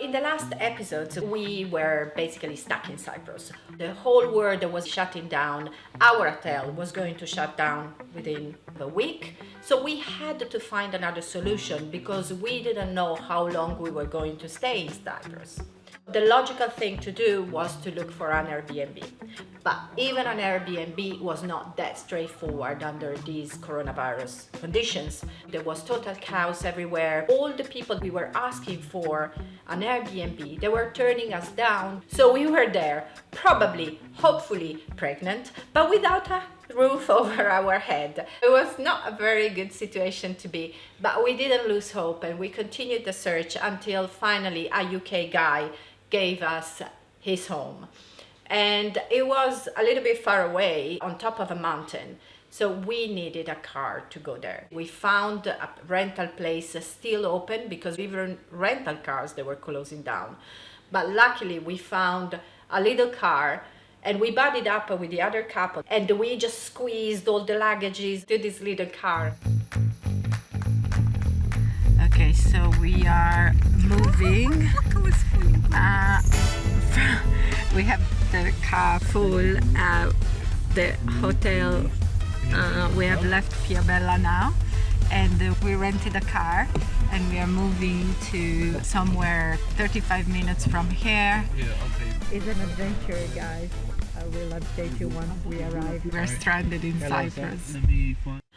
In the last episodes, we were basically stuck in Cyprus. The whole world was shutting down. Our hotel was going to shut down within a week. So we had to find another solution because we didn't know how long we were going to stay in Cyprus. The logical thing to do was to look for an Airbnb. But even an Airbnb was not that straightforward under these coronavirus conditions. There was total chaos everywhere. All the people we were asking for an Airbnb, they were turning us down. So we were there, probably, hopefully pregnant, but without a roof over our head. It was not a very good situation to be, but we didn't lose hope and we continued the search until finally a UK guy gave us his home. And it was a little bit far away on top of a mountain, so we needed a car to go there. We found a rental place still open because even rental cars, they were closing down. But luckily we found a little car and we buddied up with the other couple and we just squeezed all the luggages to this little car. Okay, so we are moving. We have the car full. The hotel, we have left Piabella now, and we rented a car and we are moving to somewhere 35 minutes from here. Yeah, okay. It's an adventure, guys. I will update you once we arrive. We're stranded in Cyprus.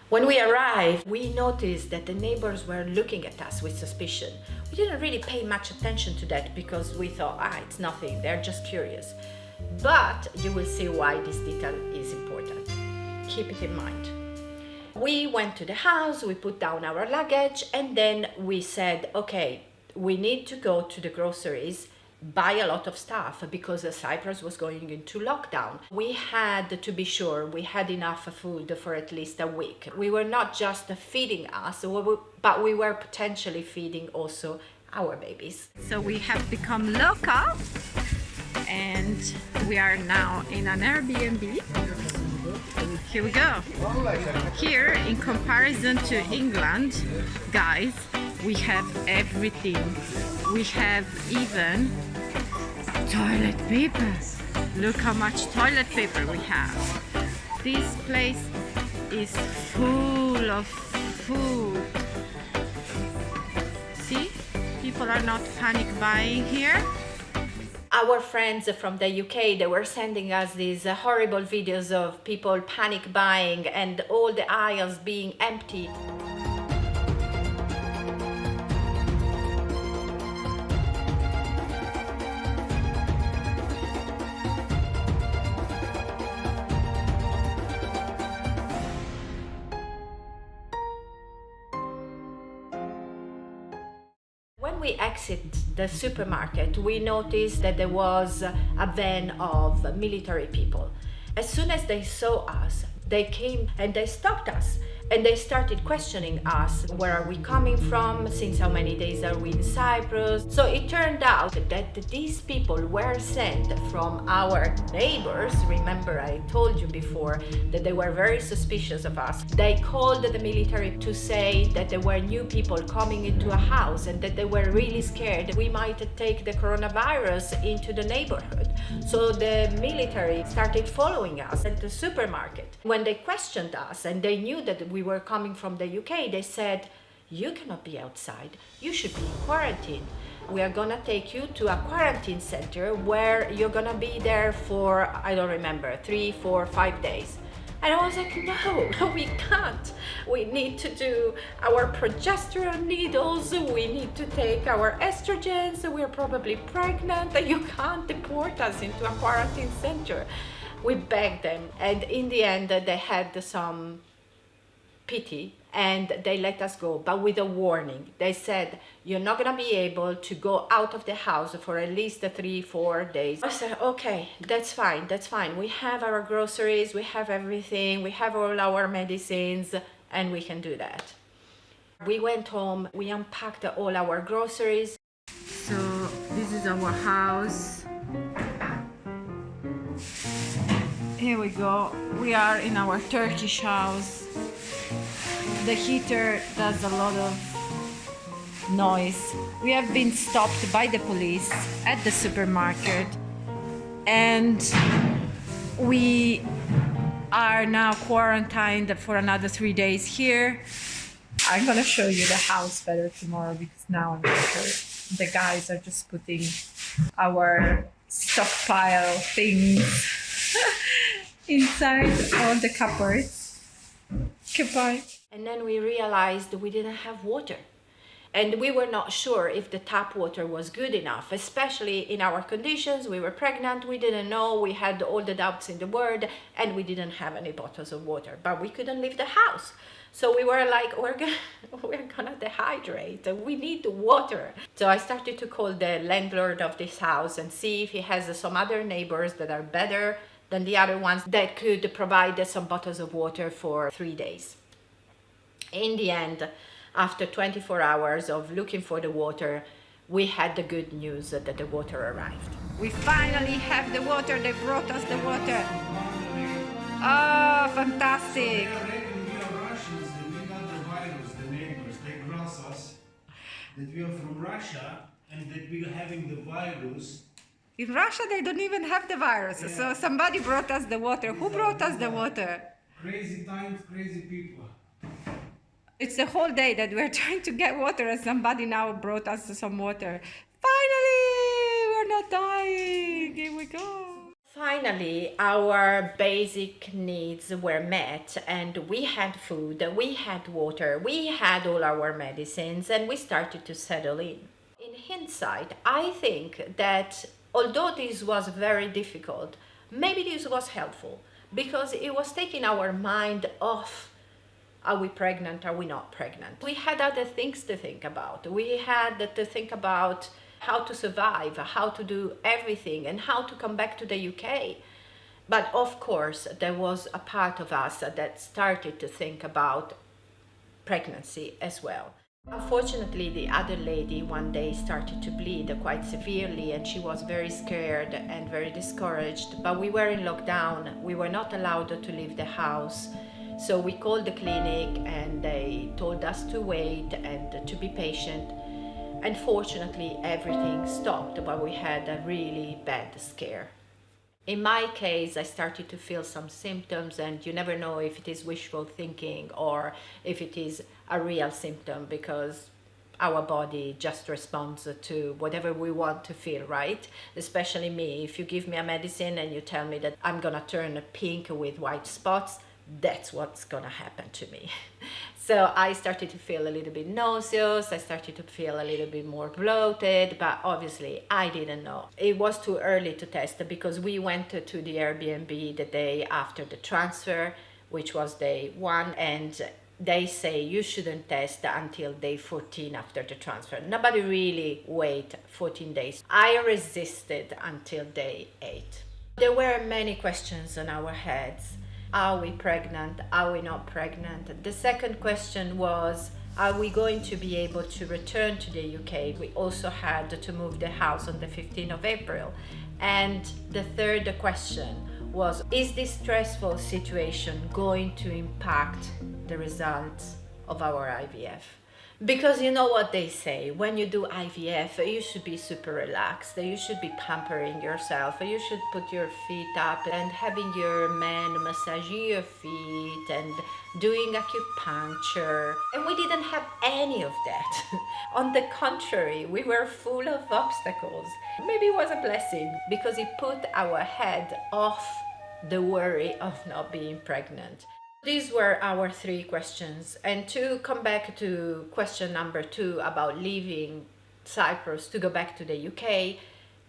When we arrived, we noticed that the neighbors were looking at us with suspicion. We didn't really pay much attention to that because we thought, it's nothing, they're just curious. But you will see why this detail is important. Keep it in mind. We went to the house, we put down our luggage, and then we said, okay, we need to go to the groceries, buy a lot of stuff because Cyprus was going into lockdown. We had to be sure we had enough food for at least a week. We were not just feeding us, but we were potentially feeding also our babies. So we have become local and we are now in an Airbnb. Here we go. Here, in comparison to England, guys, we have everything. We have even toilet paper. Look how much toilet paper we have. This place is full of food. See? People are not panic buying here. Our friends from the UK, they were sending us these horrible videos of people panic buying and all the aisles being empty. When we exit the supermarket, we noticed that there was a van of military people. As soon as they saw us, they came and they stopped us and they started questioning us. Where are we coming from? Since how many days are we in Cyprus? So it turned out that these people were sent from our neighbors. Remember, I told you before that they were very suspicious of us. They called the military to say that there were new people coming into a house and that they were really scared we might take the coronavirus into the neighborhood. So the military started following us at the supermarket. When they questioned us and they knew that we were coming from the UK, they said, you cannot be outside, you should be in quarantine. We are gonna take you to a quarantine center where you're gonna be there for, I don't remember, 3, 4, 5 days. And I was like, no, we can't. We need to do our progesterone needles, we need to take our estrogens, we're probably pregnant, you can't deport us into a quarantine center. We begged them, and in the end they had some pity and they let us go, but with a warning. They said, you're not gonna be able to go out of the house for at least 3, 4 days. I said, okay, that's fine. We have our groceries, we have everything, we have all our medicines, and we can do that. We went home, we unpacked all our groceries. So this is our house. Here we go. We are in our Turkish house. The heater does a lot of noise. We have been stopped by the police at the supermarket, and we are now quarantined for another 3 days here. I'm gonna show you the house better tomorrow because now I'm not sure. The guys are just putting our stockpile things inside all the cupboards. Goodbye. And then we realized we didn't have water. And we were not sure if the tap water was good enough, especially in our conditions. We were pregnant, we didn't know, we had all the doubts in the world, and we didn't have any bottles of water, but we couldn't leave the house. So we were like, we're gonna dehydrate, we need water. So I started to call the landlord of this house and see if he has some other neighbors that are better than the other ones that could provide some bottles of water for 3 days. In the end, after 24 hours of looking for the water, we had the good news that the water arrived. We finally have the water. They brought us the water. Oh, fantastic. We are Russians and we got the virus, the neighbors. They cross us that we are from Russia and that we are having the virus. In Russia, they don't even have the virus. Yeah. So somebody brought us the water. Who brought us the water? Crazy times, crazy people. It's the whole day that we're trying to get water, and somebody now brought us some water. Finally, we're not dying. Here we go. Finally, our basic needs were met, and we had food, we had water, we had all our medicines, and we started to settle in. In hindsight, I think that although this was very difficult, maybe this was helpful because it was taking our mind off. Are we pregnant? Are we not pregnant? We had other things to think about. We had to think about how to survive, how to do everything, and how to come back to the UK. But of course, there was a part of us that started to think about pregnancy as well. Unfortunately, the other lady one day started to bleed quite severely, and she was very scared and very discouraged. But we were in lockdown. We were not allowed to leave the house. So we called the clinic and they told us to wait and to be patient. Unfortunately, everything stopped, but we had a really bad scare. In my case, I started to feel some symptoms, and you never know if it is wishful thinking or if it is a real symptom, because our body just responds to whatever we want to feel, right? Especially me. If you give me a medicine and you tell me that I'm gonna turn pink with white spots, that's what's gonna happen to me. So I started to feel a little bit nauseous, I started to feel a little bit more bloated, but obviously I didn't know. It was too early to test because we went to the Airbnb the day after the transfer, which was day 1, and they say you shouldn't test until day 14 after the transfer. Nobody really wait 14 days. I resisted until day 8. There were many questions on our heads. Are we pregnant? Are we not pregnant? The second question was, are we going to be able to return to the UK? We also had to move the house on the 15th of April. And the third question was, is this stressful situation going to impact the results of our IVF? Because you know what they say, when you do IVF, you should be super relaxed, you should be pampering yourself, you should put your feet up and having your man massaging your feet and doing acupuncture. And we didn't have any of that. On the contrary, we were full of obstacles. Maybe it was a blessing because it put our head off the worry of not being pregnant. These were our 3 questions. And to come back to question number 2 about leaving Cyprus to go back to the UK,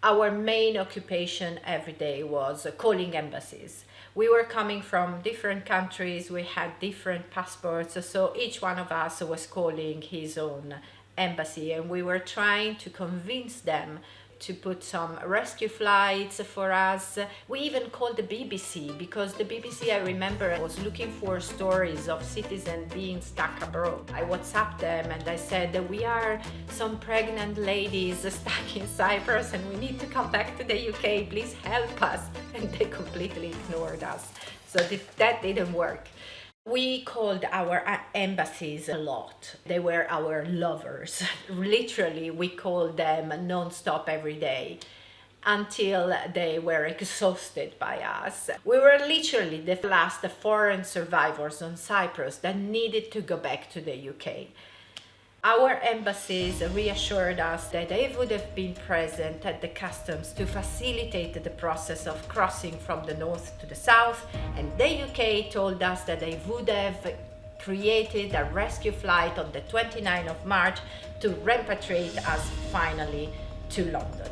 our main occupation every day was calling embassies. We were coming from different countries, we had different passports, so each one of us was calling his own embassy, and we were trying to convince them to put some rescue flights for us. We even called the BBC because the BBC, I remember, was looking for stories of citizens being stuck abroad. I WhatsApped them and I said that we are some pregnant ladies stuck in Cyprus and we need to come back to the UK, please help us. And they completely ignored us. So that didn't work. We called our embassies a lot. They were our lovers. Literally, we called them non-stop every day until they were exhausted by us. We were literally the last foreign survivors on Cyprus that needed to go back to the UK. Our embassies reassured us that they would have been present at the customs to facilitate the process of crossing from the north to the south, and the UK told us that they would have created a rescue flight on the 29th of March to repatriate us finally to London.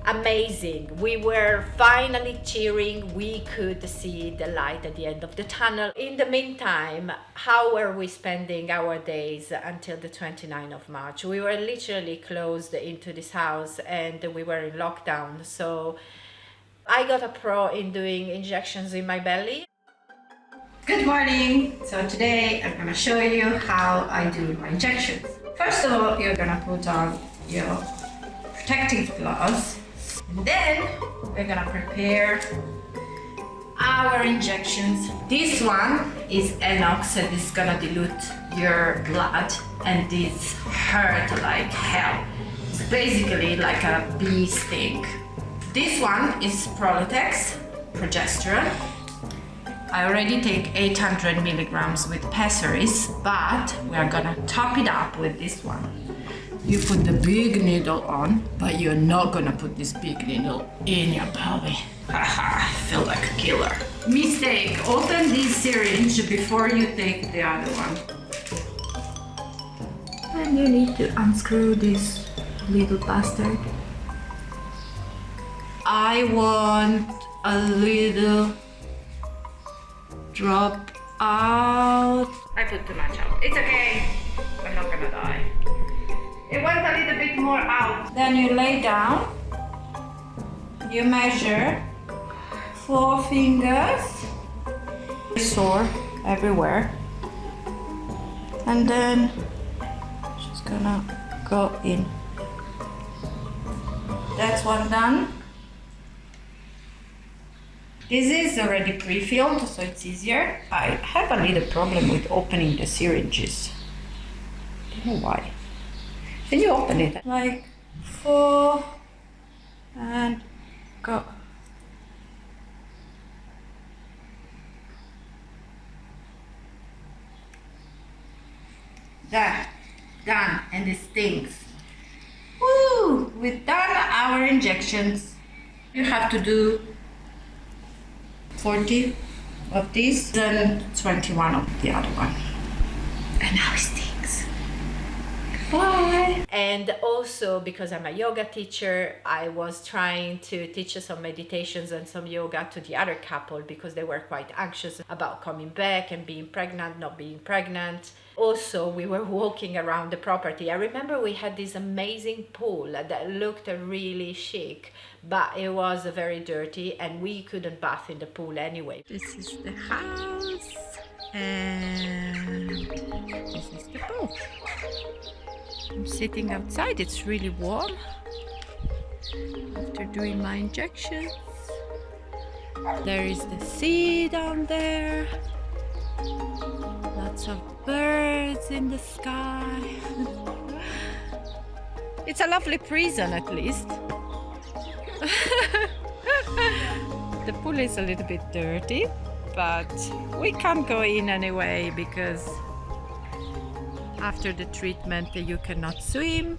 Amazing. We were finally cheering. We could see the light at the end of the tunnel. In the meantime, how were we spending our days until the 29th of March? We were literally closed into this house and we were in lockdown. So I got a pro in doing injections in my belly. Good morning! So today I'm going to show you how I do my injections. First of all, you're going to put on your protective gloves. And then we're gonna prepare our injections. This one is Enox and it's gonna dilute your blood, and this hurt like hell. It's basically like a bee sting. This one is Prolitex, progesterone. I already take 800 milligrams with pessaries, but we are gonna top it up with this one. You put the big needle on, but you're not gonna put this big needle in your belly. Haha, I feel like a killer. Mistake, open this syringe before you take the other one. And you need to unscrew this little bastard. I want a little drop out. I put too much out. It's okay, I'm not gonna die. It went a little bit more out. Then you lay down, you measure 4 fingers, sore everywhere, and then just gonna go in. That's one done. This is already pre-filled, so it's easier. I have a little problem with opening the syringes. I don't know why. Can you open it? Like 4 and go. There, done, and it stings. Woo! We've done our injections. You have to do 40 of these, then 21 of the other one. And now it stings. Bye. And also, because I'm a yoga teacher, I was trying to teach some meditations and some yoga to the other couple because they were quite anxious about coming back and being pregnant, not being pregnant. Also, we were walking around the property. I remember we had this amazing pool that looked really chic, but it was very dirty and we couldn't bath in the pool anyway. This is the house and this is the pool. I'm sitting outside, it's really warm after doing my injections. There is the sea down there, lots of birds in the sky. It's a lovely prison at least. The pool is a little bit dirty, but we can't go in anyway because after the treatment you cannot swim.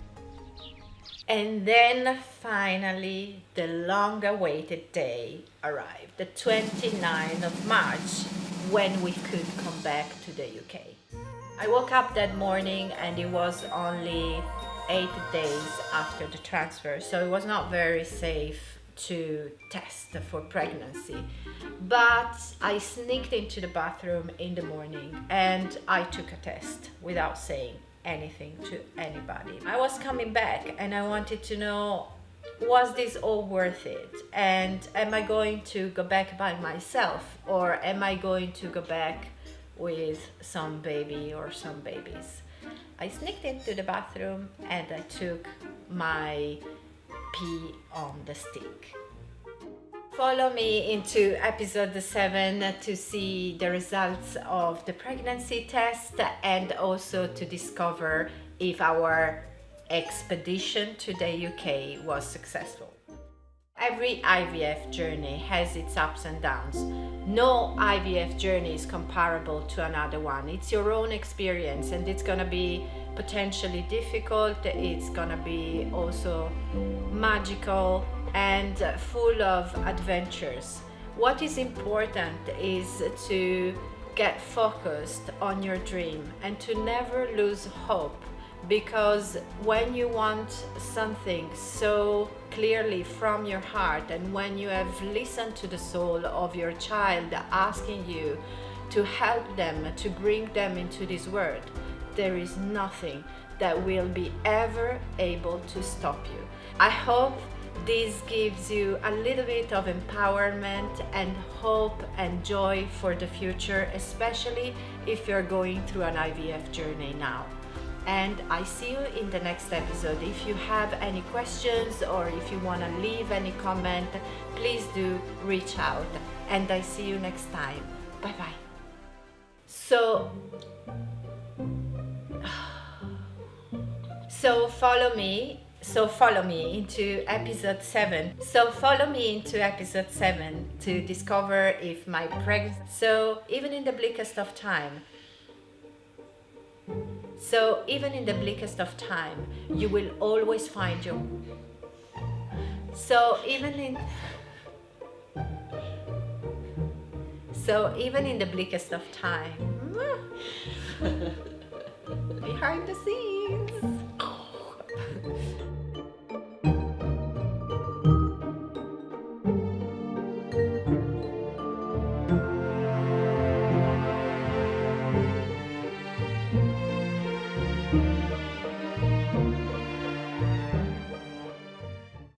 And then finally the long-awaited day arrived, the 29th of March, when we could come back to the UK. I woke up that morning and it was only 8 days after the transfer, so it was not very safe to test for pregnancy. But I sneaked into the bathroom in the morning and I took a test without saying anything to anybody. I was coming back and I wanted to know, was this all worth it? And am I going to go back by myself, or am I going to go back with some baby or some babies? I sneaked into the bathroom and I took my pee on the stick. Follow me into episode 7 to see the results of the pregnancy test and also to discover if our expedition to the UK was successful. Every IVF journey has its ups and downs. No IVF journey is comparable to another one. It's your own experience, and it's gonna be potentially difficult. It's gonna be also magical and full of adventures. What is important is to get focused on your dream and to never lose hope, because when you want something so clearly from your heart, and when you have listened to the soul of your child asking you to help them, to bring them into this world, there is nothing that will be ever able to stop you. I hope this gives you a little bit of empowerment and hope and joy for the future, especially if you're going through an IVF journey now. And I see you in the next episode. If you have any questions or if you want to leave any comment, please do reach out. And I see you next time. Bye bye. So follow me into episode 7. So follow me into episode 7 to discover if my pregnancy. So even in the bleakest of time, you will always find your. So even in the bleakest of time, behind the scenes.